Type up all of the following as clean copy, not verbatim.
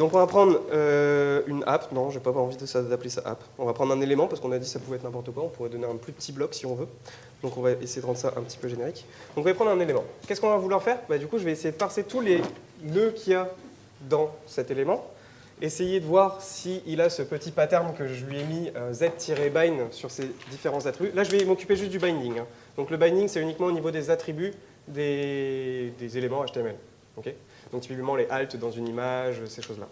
Donc on va prendre une app, non, j'ai pas envie d'appeler ça app. On va prendre un élément parce qu'on a dit que ça pouvait être n'importe quoi, on pourrait donner un plus petit bloc si on veut. Donc on va essayer de rendre ça un petit peu générique. Donc on va prendre un élément. Qu'est-ce qu'on va vouloir faire? Du coup je vais essayer de parser tous les nœuds qu'il y a dans cet élément. Essayer de voir s'il a ce petit pattern que je lui ai mis z-bind sur ces différents attributs. Là je vais m'occuper juste du binding. Hein. Donc le binding c'est uniquement au niveau des attributs des éléments HTML. Okay, donc typiquement les alt dans une image, ces choses-là.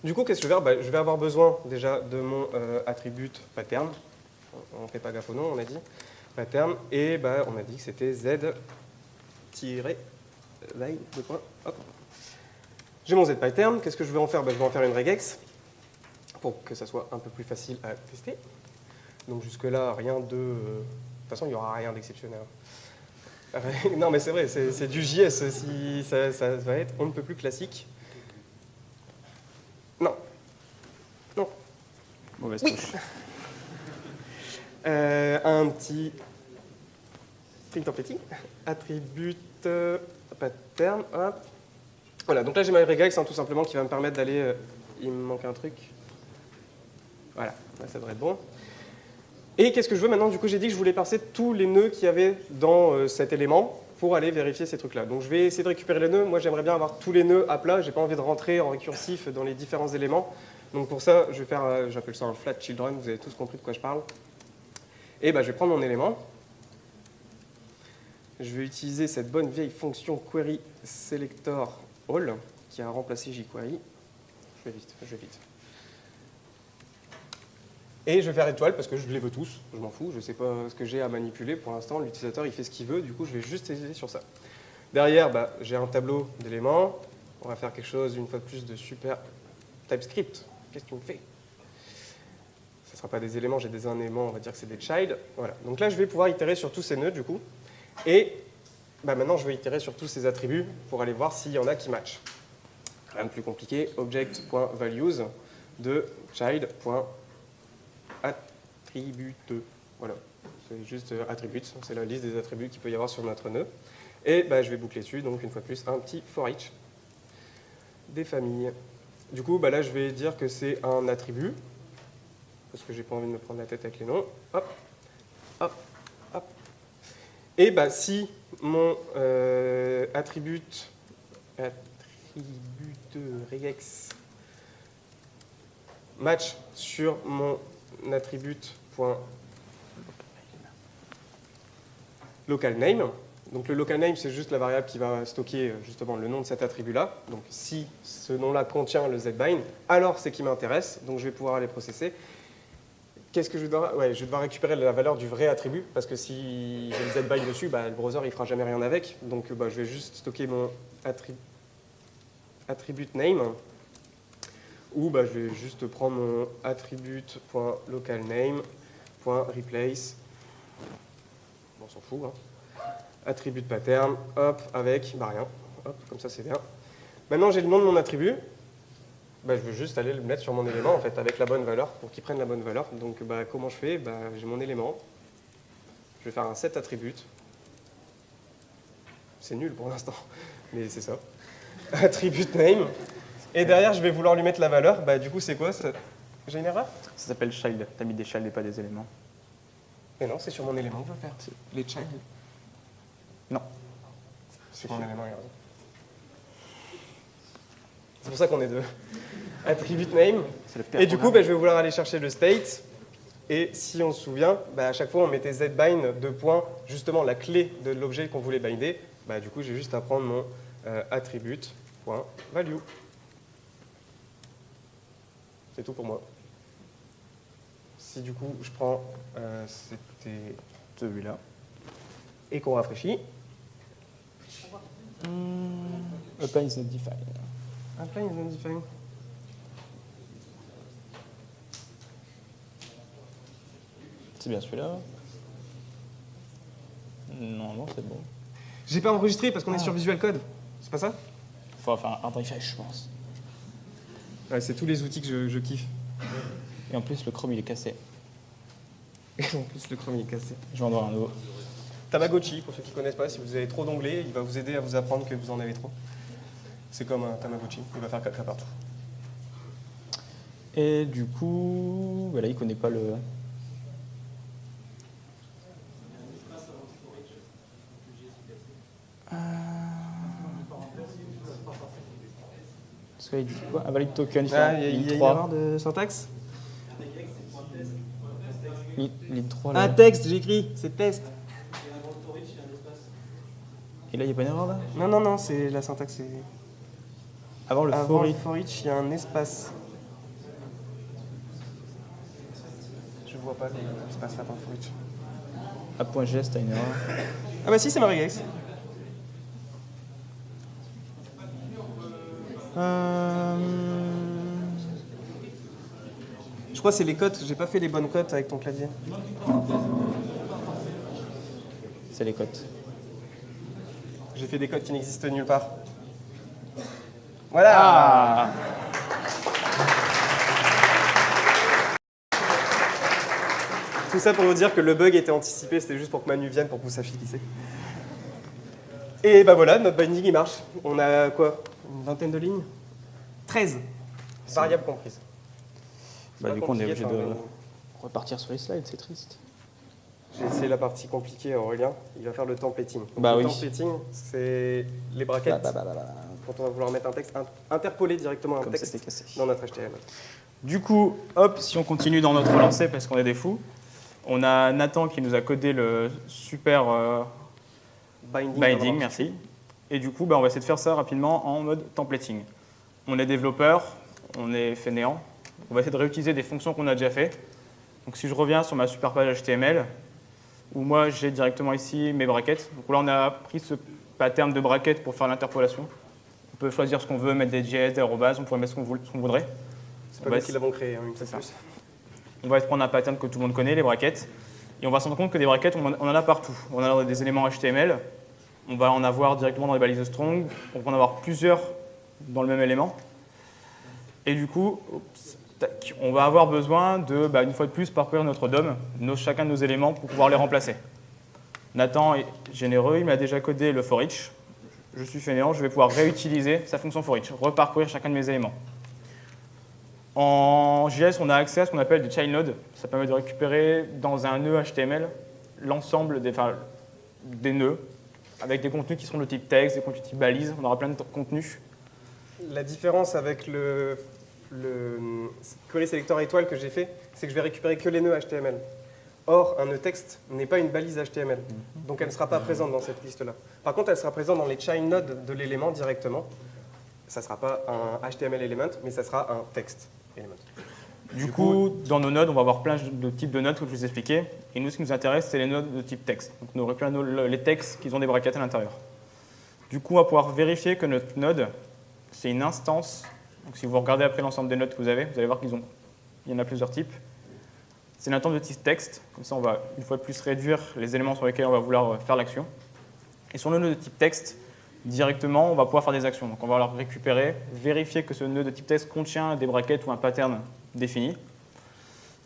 Du coup, qu'est-ce que je vais faire? Je vais avoir besoin déjà de mon attribut pattern. On ne fait pas gaffe au nom, on a dit. Pattern, et on a dit que c'était z-line. J'ai mon z-pattern, qu'est-ce que je vais en faire? Je vais en faire une regex pour que ça soit un peu plus facile à tester. Donc jusque-là, rien de... De toute façon, il n'y aura rien d'exceptionnel. Non, mais c'est vrai, c'est du JS. Si ça va être on ne peut plus classique. Non. Non. Mauvaise touche. Un petit string templating. Attribut pattern. Hop. Voilà, donc là j'ai ma regex tout simplement qui va me permettre d'aller. Il me manque un truc. Voilà, là, ça devrait être bon. Et qu'est-ce que je veux maintenant? Du coup, j'ai dit que je voulais parser tous les nœuds qu'il y avait dans cet élément pour aller vérifier ces trucs-là. Donc, je vais essayer de récupérer les nœuds. Moi, j'aimerais bien avoir tous les nœuds à plat. Je n'ai pas envie de rentrer en récursif dans les différents éléments. Donc, pour ça, je vais faire, j'appelle ça un flat children. Vous avez tous compris de quoi je parle. Et je vais prendre mon élément. Je vais utiliser cette bonne vieille fonction query selector all qui a remplacé jQuery. Je vais vite. Et je vais faire étoile parce que je les veux tous, je m'en fous, je ne sais pas ce que j'ai à manipuler. Pour l'instant, l'utilisateur il fait ce qu'il veut, du coup je vais juste essayer sur ça. Derrière, j'ai un tableau d'éléments. On va faire quelque chose, une fois de plus, de super TypeScript. Qu'est-ce que tu me fais? Ce ne sera pas des éléments, j'ai des éléments, on va dire que c'est des child. Voilà. Donc là, je vais pouvoir itérer sur tous ces nœuds, du coup. Et maintenant, je vais itérer sur tous ces attributs pour aller voir s'il y en a qui matchent. Rien de plus compliqué, object.values de child.attribute. Voilà, c'est juste attributes, c'est la liste des attributs qu'il peut y avoir sur notre nœud. Et je vais boucler dessus, donc une fois de plus, un petit for each des familles. Du coup, là, je vais dire que c'est un attribut, parce que j'ai pas envie de me prendre la tête avec les noms. Hop, hop, hop. Et si mon attribut regex match sur mon attribut.local name. Donc le local name, c'est juste la variable qui va stocker justement le nom de cet attribut-là. Donc si ce nom-là contient le zbind, alors c'est qui m'intéresse. Donc je vais pouvoir aller processer. Qu'est-ce que je dois... je vais devoir récupérer la valeur du vrai attribut, parce que si j'ai le zbind dessus, le browser il fera jamais rien avec. Donc je vais juste stocker mon attribut name. Ou je vais juste prendre mon attribut.localName.replace. Bon, on s'en fout. Hein. Attribut pattern, hop, avec rien. Hop, comme ça c'est bien. Maintenant j'ai le nom de mon attribut. Je veux juste aller le mettre sur mon élément en fait, avec la bonne valeur, pour qu'il prenne la bonne valeur. Donc comment je fais? J'ai mon élément. Je vais faire un set attribut. C'est nul pour l'instant, mais c'est ça. Attribut name. Et derrière, je vais vouloir lui mettre la valeur. Du coup, c'est quoi? J'ai une erreur? Ça s'appelle child. Tu as mis des child et pas des éléments. Mais non, c'est sur mon élément que je veux faire. Les child. Non. C'est mon élément, regarde. C'est pour ça qu'on est deux. Attribut name. Et du coup, je vais vouloir aller chercher le state. Et si on se souvient, à chaque fois, on mettait zbind de point, justement la clé de l'objet qu'on voulait binder. Du coup, j'ai juste à prendre mon attribut.value. C'est tout pour moi. Si du coup je prends c'était celui-là et qu'on rafraîchit. Apply is not defined. Apply is not defined. C'est bien celui-là. Non, c'est bon. J'ai pas enregistré parce qu'on est sur Visual Code. C'est pas ça? Faut faire un refresh, je pense. Ouais, c'est tous les outils que je kiffe. Et en plus, le Chrome, il est cassé. Et en plus, le Chrome, il est cassé. Je vais en avoir un nouveau. Tamagotchi, pour ceux qui ne connaissent pas, si vous avez trop d'onglets, il va vous aider à vous apprendre que vous en avez trop. C'est comme un Tamagotchi, il va faire caca partout. Et du coup, là, il connaît pas le. Parce qu'il dit quoi? Un valid token, il fait Il ligne y a 3. une erreur de syntaxe. Ligne 3 là. Texte, j'écris, c'est test. Et là, il n'y a pas une erreur là? Non, c'est la syntaxe. C'est... Avant le Avant for le each. for each, il y a un espace. Je vois pas l'espace avant le for each. A.gs, t'as une erreur. Ah bah si, c'est ma regex. Je crois que c'est les cotes, j'ai pas fait les bonnes cotes avec ton clavier. C'est les cotes. J'ai fait des cotes qui n'existent nulle part. Voilà. Ah! Tout ça pour vous dire que le bug était anticipé, c'était juste pour que Manu vienne pour que vous sachiez qui c'est. Et bah voilà, notre binding il marche. On a quoi? Une vingtaine de lignes? 13. Variables comprises. Bah, pas du coup, on est obligé compliqué, de enfin, repartir sur les slides, c'est triste. J'ai essayé la partie compliquée, Aurélien. Il va faire le templating. Donc, Bah le oui. templating, c'est les brackets. Quand on va vouloir mettre un texte, interpoler directement un Comme texte c'était cassé. dans notre HTML. Du coup, hop, si on continue dans notre lancée parce qu'on est des fous, on a Nathan qui nous a codé le super binding, merci. Et du coup, bah, on va essayer de faire ça rapidement en mode templating. On est développeur, on est fainéant. On va essayer de réutiliser des fonctions qu'on a déjà fait. Donc si je reviens sur ma super page HTML, où moi j'ai directement ici mes brackets. Donc là, on a pris ce pattern de brackets pour faire l'interpolation. On peut choisir ce qu'on veut, mettre des JS, des arrobas, on pourrait mettre ce qu'on voudrait. C'est pas nous qui l'avons créé, une fois de ça. plus. On va prendre un pattern que tout le monde connaît, les brackets. Et on va se rendre compte que des brackets, on en a partout. On a des éléments HTML, on va en avoir directement dans les balises strong, on va en avoir plusieurs dans le même élément. Et du coup, on va avoir besoin de, une fois de plus, parcourir notre DOM, chacun de nos éléments pour pouvoir les remplacer. Nathan est généreux, il m'a déjà codé le for each. Je suis fainéant, je vais pouvoir réutiliser sa fonction for each, reparcourir chacun de mes éléments. En JS, on a accès à ce qu'on appelle des child nodes. Ça permet de récupérer dans un nœud HTML l'ensemble des nœuds avec des contenus qui seront de type texte, des contenus type balise. On aura plein de contenus. La différence avec le query selector étoile que j'ai fait, c'est que je vais récupérer que les nœuds HTML. Or, un nœud texte n'est pas une balise HTML, donc elle ne sera pas présente dans cette liste-là. Par contre, elle sera présente dans les child nodes de l'élément directement. Ça ne sera pas un HTML element, mais ça sera un text element. Du coup, dans nos nodes, on va avoir plein de types de nodes que je vous ai expliqué. Et nous, ce qui nous intéresse, c'est les nodes de type texte. Donc, nous récupérons les textes qui ont des brackets à l'intérieur. Du coup, on va pouvoir vérifier que notre node, c'est une instance. Donc, si vous regardez après l'ensemble des nodes que vous allez voir qu'il y en a plusieurs types. C'est une instance de type texte. Comme ça, on va une fois de plus réduire les éléments sur lesquels on va vouloir faire l'action. Et sur le nœud de type texte, directement, on va pouvoir faire des actions. Donc, on va leur récupérer, vérifier que ce nœud de type texte contient des brackets ou un pattern défini.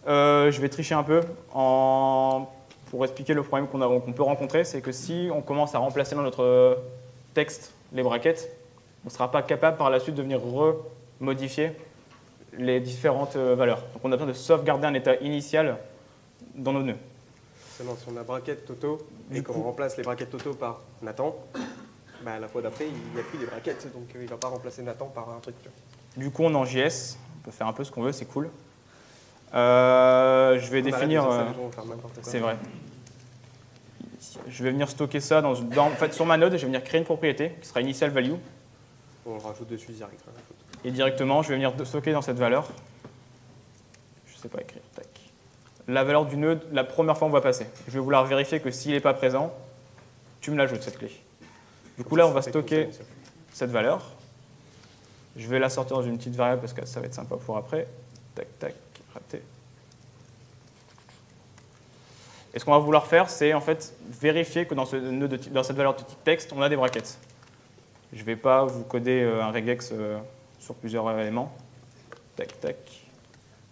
Je vais tricher un peu pour expliquer le problème qu'on peut rencontrer. C'est que si on commence à remplacer dans notre texte les brackets, on ne sera pas capable par la suite de venir remodifier les différentes valeurs. Donc, on a besoin de sauvegarder un état initial dans nos nœuds. Seulement si on a bracket Toto et qu'on remplace les brackets Toto par Nathan, la fois d'après, il n'y a plus des brackets, donc il ne va pas remplacer Nathan par un truc. Du coup, on est en JS, on peut faire un peu ce qu'on veut, c'est cool. Je vais définir... c'est vrai. Je vais venir stocker ça en fait, sur ma node, je vais venir créer une propriété qui sera initial value. On le rajoute dessus direct. Et directement, je vais venir stocker dans cette valeur. Je ne sais pas écrire. Tac. La valeur du nœud, la première fois on va passer. Je vais vouloir vérifier que s'il n'est pas présent, tu me l'ajoutes, cette clé. Du coup, là, on va stocker cette valeur. Je vais la sortir dans une petite variable parce que ça va être sympa pour après. Tac, tac, raté. Et ce qu'on va vouloir faire, c'est en fait vérifier que dans cette valeur de type texte, on a des brackets. Je ne vais pas vous coder un regex sur plusieurs éléments. Tac, tac.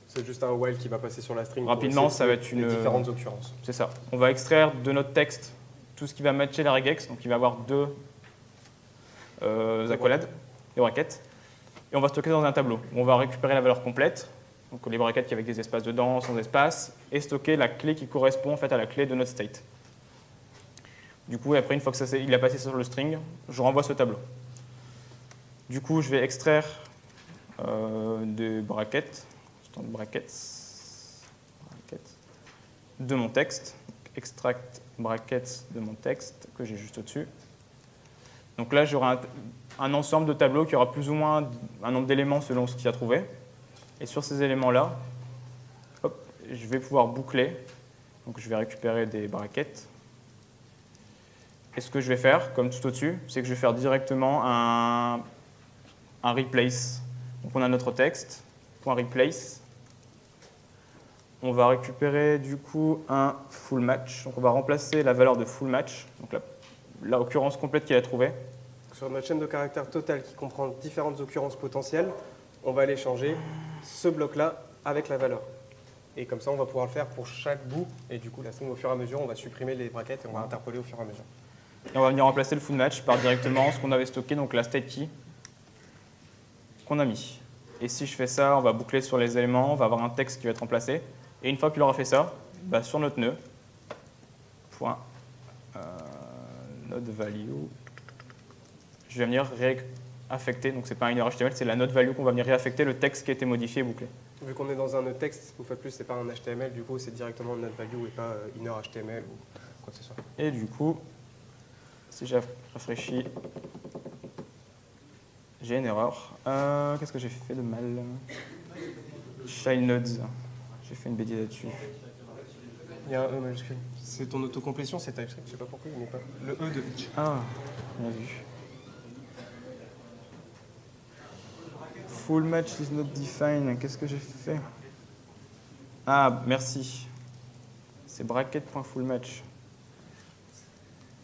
C'est juste un while qui va passer sur la string. Rapidement, ça va être les différentes occurrences. C'est ça. On va extraire de notre texte tout ce qui va matcher la regex. Donc, il va y avoir deux accolades. Il va y des brackets, et on va stocker dans un tableau. On va récupérer la valeur complète, donc les brackets qui avec des espaces dedans, sans espace, et stocker la clé qui correspond en fait à la clé de notre state. Du coup, après, une fois que il a passé sur le string, je renvoie ce tableau. Du coup, je vais extraire des brackets, de mon texte, extract brackets de mon texte que j'ai juste au-dessus. Donc là, j'aurai un ensemble de tableaux qui aura plus ou moins un nombre d'éléments selon ce qu'il a trouvé. Et sur ces éléments-là, je vais pouvoir boucler. Donc je vais récupérer des brackets. Et ce que je vais faire, comme tout au-dessus, c'est que je vais faire directement un replace. Donc on a notre texte, .replace. On va récupérer du coup un full match. Donc on va remplacer la valeur de full match, donc la occurrence complète qu'il a trouvée. Sur notre chaîne de caractères totale qui comprend différentes occurrences potentielles, on va aller changer ce bloc-là avec la valeur. Et comme ça, on va pouvoir le faire pour chaque bout. Et du coup, la string, au fur et à mesure, on va supprimer les brackets et on va interpoler au fur et à mesure. Et on va venir remplacer le full match par directement ce qu'on avait stocké, donc la state key qu'on a mis. Et si je fais ça, on va boucler sur les éléments, on va avoir un texte qui va être remplacé. Et une fois qu'il aura fait ça, sur notre nœud, node value, je vais venir réaffecter, donc ce n'est pas un inner HTML, c'est la node value qu'on va venir réaffecter le texte qui a été modifié et bouclé. Vu qu'on est dans un node texte, une fois de plus, c'est pas un HTML, du coup, c'est directement node value et pas inner HTML ou quoi que ce soit. Et du coup, si je rafraîchis, j'ai une erreur. Qu'est-ce que j'ai fait de mal? Child nodes. J'ai fait une bêtise là-dessus. Il y a un E majuscule. C'est ton autocomplétion, c'est TypeScript, je sais pas pourquoi il n'est pas. Le E de each. Ah, on a vu. Full match is not defined. Qu'est-ce que j'ai fait? Ah, merci. C'est bracket.fullmatch.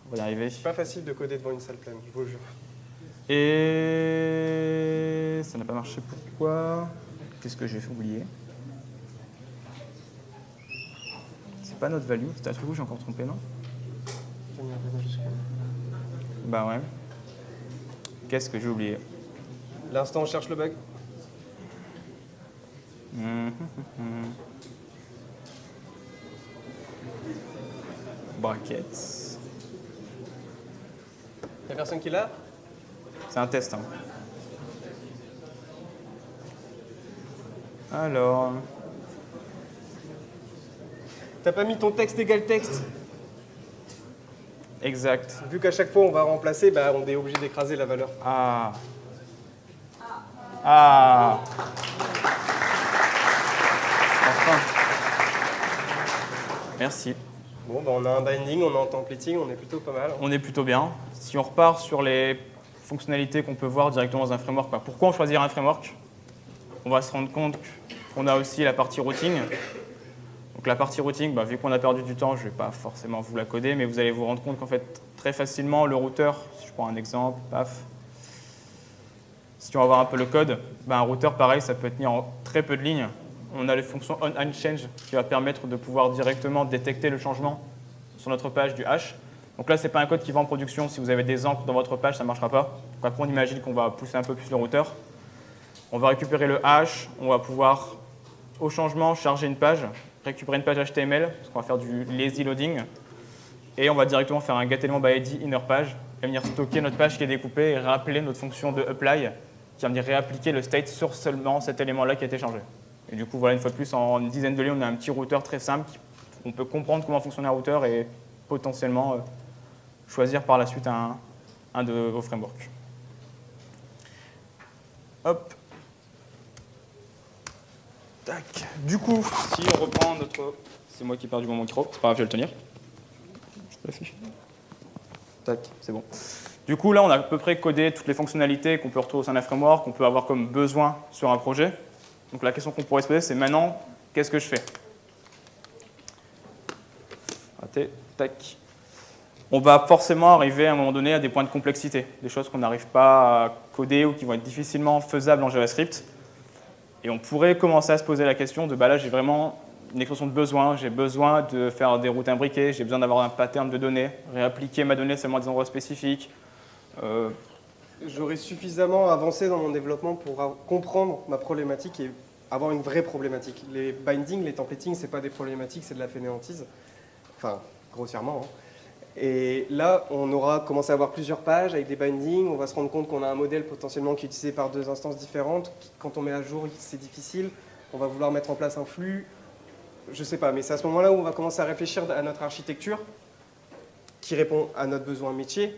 On va y arriver. C'est pas facile de coder devant une salle pleine, je vous le jure. Et ça n'a pas marché. Pourquoi? Qu'est-ce que j'ai fait oublier? C'est pas notre value. C'était un truc où j'ai encore trompé, non? Bah ouais. Qu'est-ce que j'ai oublié? L'instant, on cherche le bug. Brackets. Il y a personne qui l'a? C'est un test. Hein. Alors. T'as pas mis ton texte égal texte? Exact. Vu qu'à chaque fois on va remplacer, on est obligé d'écraser la valeur. Ah. Ah. Enfin. Merci. Bon, on a un binding, on a un templating, on est plutôt pas mal. On est plutôt bien. Si on repart sur les fonctionnalités qu'on peut voir directement dans un framework, pourquoi choisir un framework? On va se rendre compte qu'on a aussi la partie routing. Donc la partie routing, vu qu'on a perdu du temps, je ne vais pas forcément vous la coder, mais vous allez vous rendre compte qu'en fait, très facilement, le routeur, si je prends un exemple, si on va voir un peu le code, un routeur, pareil, ça peut tenir en très peu de lignes. On a les fonctions on-change qui va permettre de pouvoir directement détecter le changement sur notre page du hash. Donc là, ce n'est pas un code qui va en production. Si vous avez des encres dans votre page, ça ne marchera pas. Donc après, on imagine qu'on va pousser un peu plus le routeur. On va récupérer le hash, on va pouvoir, au changement, charger une page, récupérer une page HTML, parce qu'on va faire du lazy loading, et on va directement faire un getElementById inner page, et venir stocker notre page qui est découpée et rappeler notre fonction de apply, qui va venir réappliquer le state sur seulement cet élément-là qui a été changé. Et du coup, voilà, une fois de plus, en une dizaine de lignes, on a un petit routeur très simple, on peut comprendre comment fonctionne un routeur et potentiellement choisir par la suite un de vos frameworks. Hop. Tac. Du coup, si on reprend notre... C'est moi qui ai perdu mon micro, c'est pas grave, je vais le tenir. Je peux l'afficher. Tac, c'est bon. Du coup, là, on a à peu près codé toutes les fonctionnalités qu'on peut retrouver au sein d'un framework, qu'on peut avoir comme besoin sur un projet. Donc la question qu'on pourrait se poser, c'est maintenant, qu'est-ce que je fais? Raté, tac. On va forcément arriver à un moment donné à des points de complexité, des choses qu'on n'arrive pas à coder ou qui vont être difficilement faisables en JavaScript. Et on pourrait commencer à se poser la question de là, j'ai vraiment une expression de besoin, j'ai besoin de faire des routes imbriquées, j'ai besoin d'avoir un pattern de données, réappliquer ma donnée seulement à des endroits spécifiques. j'aurais suffisamment avancé dans mon développement pour comprendre ma problématique et avoir une vraie problématique. Les bindings, les templating, c'est pas des problématiques, c'est de la fainéantise. Enfin, grossièrement. Hein. Et là, on aura commencé à avoir plusieurs pages avec des bindings. On va se rendre compte qu'on a un modèle potentiellement qui est utilisé par 2 instances différentes. Quand on met à jour, c'est difficile. On va vouloir mettre en place un flux. Je sais pas, mais c'est à ce moment-là où on va commencer à réfléchir à notre architecture qui répond à notre besoin métier.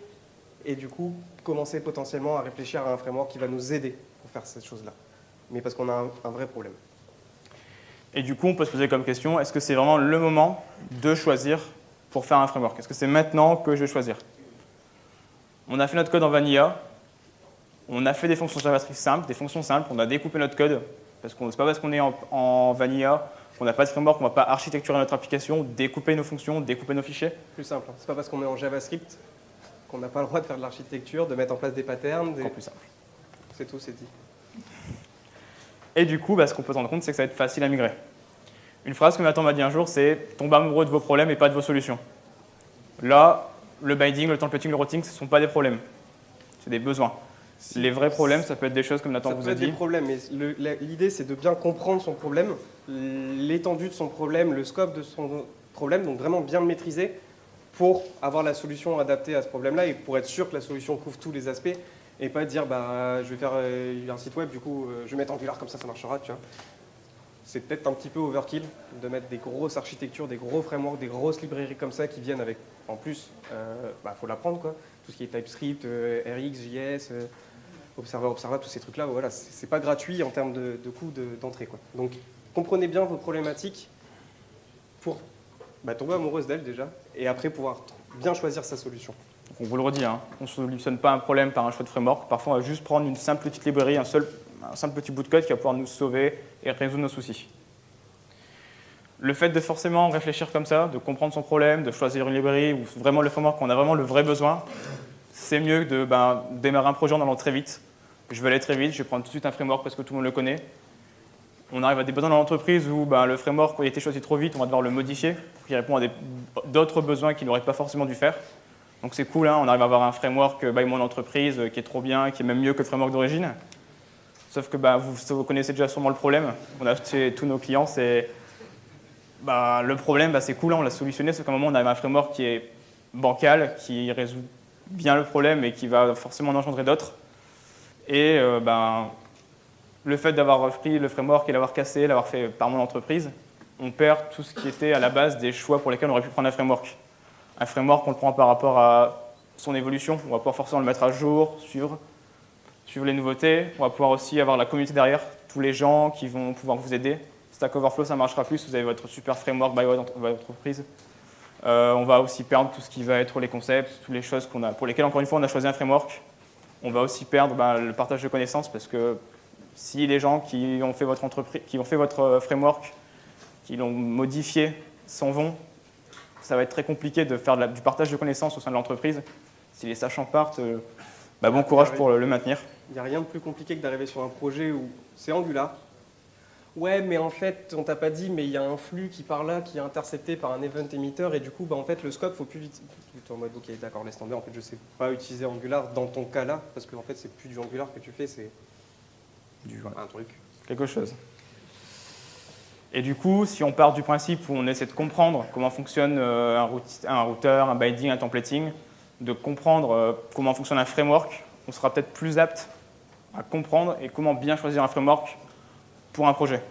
Et du coup, commencer potentiellement à réfléchir à un framework qui va nous aider pour faire cette chose-là. Mais parce qu'on a un vrai problème. Et du coup, on peut se poser comme question, est-ce que c'est vraiment le moment de choisir pour faire un framework? Est-ce que c'est maintenant que je vais choisir? On a fait notre code en Vanilla, on a fait des fonctions JavaScript simples, des fonctions simples, on a découpé notre code, parce que c'est pas parce qu'on est en Vanilla qu'on n'a pas de framework, on ne va pas architecturer notre application, découper nos fonctions, découper nos fichiers. Plus simple, hein. C'est pas parce qu'on est en JavaScript qu'on n'a pas le droit de faire de l'architecture, de mettre en place des patterns. Encore plus simple. C'est tout, c'est dit. Et du coup, ce qu'on peut se rendre compte, c'est que ça va être facile à migrer. Une phrase que Nathan m'a dit un jour, c'est « tomber amoureux de vos problèmes et pas de vos solutions ». Là, le binding, le templating, le routing, ce ne sont pas des problèmes, c'est des besoins. Les vrais problèmes, ça peut être des choses comme Nathan vous a dit. Ça peut être des problèmes, mais l'idée, c'est de bien comprendre son problème, l'étendue de son problème, le scope de son problème, donc vraiment bien le maîtriser pour avoir la solution adaptée à ce problème-là et pour être sûr que la solution couvre tous les aspects et pas dire je vais faire un site web, du coup je vais mettre Angular comme ça marchera, tu vois. C'est peut-être un petit peu overkill de mettre des grosses architectures, des gros frameworks, des grosses librairies comme ça qui viennent avec, en plus, faut l'apprendre quoi, tout ce qui est TypeScript, RX, JS, Observer, tous ces trucs-là, voilà, c'est pas gratuit en termes de coût d'entrée, quoi. Donc comprenez bien vos problématiques pour tomber amoureuse d'elle déjà, et après pouvoir bien choisir sa solution. On vous le redit, hein, on ne solutionne pas un problème par un choix de framework. Parfois, on va juste prendre une simple petite librairie, un simple petit bout de code qui va pouvoir nous sauver et résoudre nos soucis. Le fait de forcément réfléchir comme ça, de comprendre son problème, de choisir une librairie ou vraiment le framework qu'on a vraiment le vrai besoin, c'est mieux que de démarrer un projet en allant très vite. Je vais aller très vite, je vais prendre tout de suite un framework parce que tout le monde le connaît. On arrive à des besoins dans l'entreprise où le framework a été choisi trop vite, on va devoir le modifier pour qu'il réponde à d'autres besoins qu'il n'aurait pas forcément dû faire. Donc c'est cool, hein, on arrive à avoir un framework by mon entreprise qui est trop bien, qui est même mieux que le framework d'origine. Sauf que vous connaissez déjà sûrement le problème. On a chez tous nos clients, c'est le problème, c'est cool, hein, on l'a solutionné, sauf qu'à un moment on arrive à un framework qui est bancal, qui résout bien le problème et qui va forcément en engendrer d'autres. Et le fait d'avoir pris le framework et l'avoir cassé, l'avoir fait par mon entreprise, on perd tout ce qui était à la base des choix pour lesquels on aurait pu prendre un framework. Un framework, on le prend par rapport à son évolution, on va pouvoir forcément le mettre à jour, suivre les nouveautés, on va pouvoir aussi avoir la communauté derrière, tous les gens qui vont pouvoir vous aider. Stack Overflow, ça marchera plus, vous avez votre super framework by votre entreprise. On va aussi perdre tout ce qui va être les concepts, toutes les choses pour lesquelles, encore une fois, on a choisi un framework. On va aussi perdre le partage de connaissances parce que si les gens qui ont fait votre entreprise, qui ont fait votre framework, qui l'ont modifié, s'en vont, ça va être très compliqué de faire du partage de connaissances au sein de l'entreprise. Si les sachants partent, bon courage pour le maintenir. Il n'y a rien de plus compliqué que d'arriver sur un projet où c'est Angular. Ouais, mais en fait, on t'a pas dit, mais il y a un flux qui part là, qui est intercepté par un event émetteur, et du coup, en fait, le scope, faut plus vite. En mode, ok, d'accord, laisse tomber, en fait, je sais pas utiliser Angular dans ton cas-là, parce que en fait, c'est plus du Angular que tu fais, c'est un truc. Quelque chose. Et du coup, si on part du principe où on essaie de comprendre comment fonctionne un routeur, un binding, un templating, de comprendre comment fonctionne un framework, on sera peut-être plus apte à comprendre et comment bien choisir un framework pour un projet.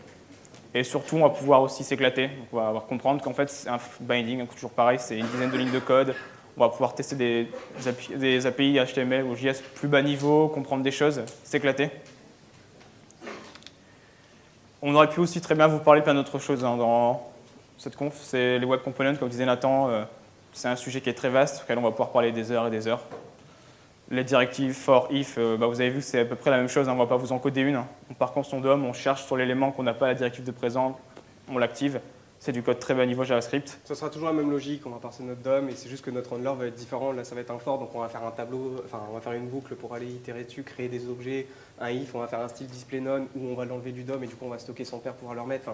Et surtout, on va pouvoir aussi s'éclater. On va comprendre qu'en fait, c'est un binding, toujours pareil, c'est une dizaine de lignes de code. On va pouvoir tester des API HTML ou JS plus bas niveau, comprendre des choses, s'éclater. On aurait pu aussi très bien vous parler plein d'autres choses dans cette conf. C'est les web components, comme disait Nathan. C'est un sujet qui est très vaste, sur lequel on va pouvoir parler des heures et des heures. Les directives for, if, vous avez vu que c'est à peu près la même chose, hein, on ne va pas vous en coder une. On part quand son DOM, on cherche sur l'élément qu'on n'a pas la directive de présent, on l'active. C'est du code très bas niveau JavaScript. Ça sera toujours la même logique, on va parser notre DOM, et c'est juste que notre handler va être différent. Là, ça va être un for, donc on va faire un tableau, on va faire une boucle pour aller itérer dessus, créer des objets. Un if, on va faire un style display none, où on va l'enlever du DOM, et du coup on va stocker son pair pour pouvoir le remettre.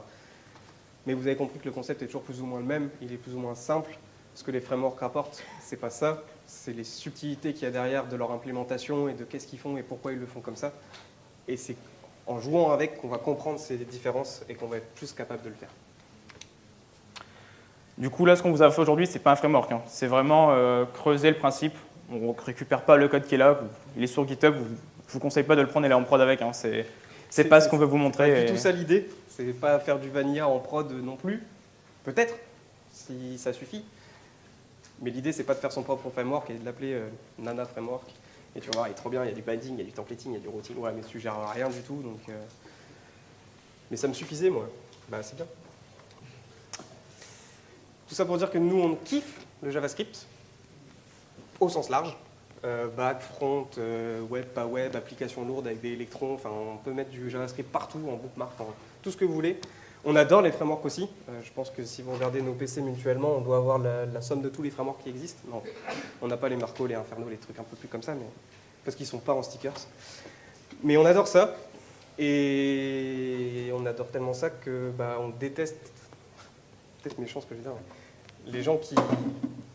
Mais vous avez compris que le concept est toujours plus ou moins le même, il est plus ou moins simple. Ce que les frameworks rapportent, c'est pas ça, c'est les subtilités qu'il y a derrière de leur implémentation et de qu'est-ce qu'ils font et pourquoi ils le font comme ça. Et c'est en jouant avec qu'on va comprendre ces différences et qu'on va être plus capable de le faire. Du coup, là, ce qu'on vous a fait aujourd'hui, c'est pas un framework. Hein. C'est vraiment creuser le principe. On ne récupère pas le code qui est là. Il est sur GitHub. Je ne vous conseille pas de le prendre et aller en prod avec. Hein. C'est pas ce qu'on veut vous montrer. C'est tout ça l'idée. C'est pas faire du vanilla en prod non plus. Peut-être, si ça suffit. Mais l'idée, c'est pas de faire son propre framework et de l'appeler Nana Framework. Et tu vas voir, il est trop bien, il y a du binding, il y a du templating, il y a du routing. Ouais, mais tu gères rien du tout. Donc, mais ça me suffisait, moi. Bah, c'est bien. Tout ça pour dire que nous, on kiffe le JavaScript au sens large. Back, front, web, pas web, application lourde avec des électrons. Enfin, on peut mettre du JavaScript partout, en bookmark, en tout ce que vous voulez. On adore les frameworks aussi. Je pense que si vous regardez nos PC mutuellement, on doit avoir la somme de tous les frameworks qui existent. Non, on n'a pas les Marco, les Inferno, les trucs un peu plus comme ça, mais, parce qu'ils ne sont pas en stickers. Mais on adore ça. Et on adore tellement ça que on déteste, peut-être méchant ce que je veux dire, les gens qui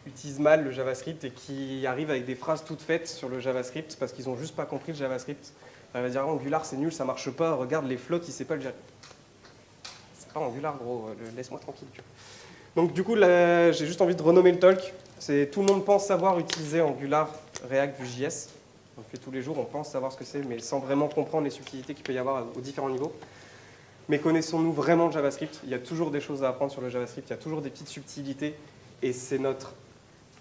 utilisent mal le JavaScript et qui arrivent avec des phrases toutes faites sur le JavaScript parce qu'ils n'ont juste pas compris le JavaScript. On va dire Angular c'est nul, ça marche pas, regarde les floats, il sait pas le gérer. C'est pas Angular gros, laisse-moi tranquille. Tu vois. Donc du coup là, j'ai juste envie de renommer le talk. C'est tout le monde pense savoir utiliser Angular, React, Vue.js. On le fait tous les jours, on pense savoir ce que c'est, mais sans vraiment comprendre les subtilités qu'il peut y avoir aux différents niveaux. Mais connaissons-nous vraiment le JavaScript? Il y a toujours des choses à apprendre sur le JavaScript, il y a toujours des petites subtilités, et c'est notre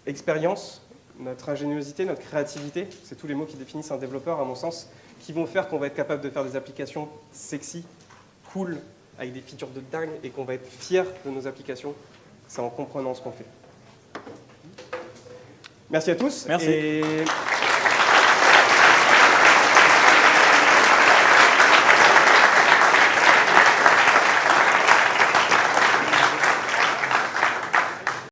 expérience, notre ingéniosité, notre créativité, c'est tous les mots qui définissent un développeur à mon sens, qui vont faire qu'on va être capable de faire des applications sexy, cool, avec des features de dingue, et qu'on va être fier de nos applications. C'est en comprenant ce qu'on fait. Merci à tous. Merci. Et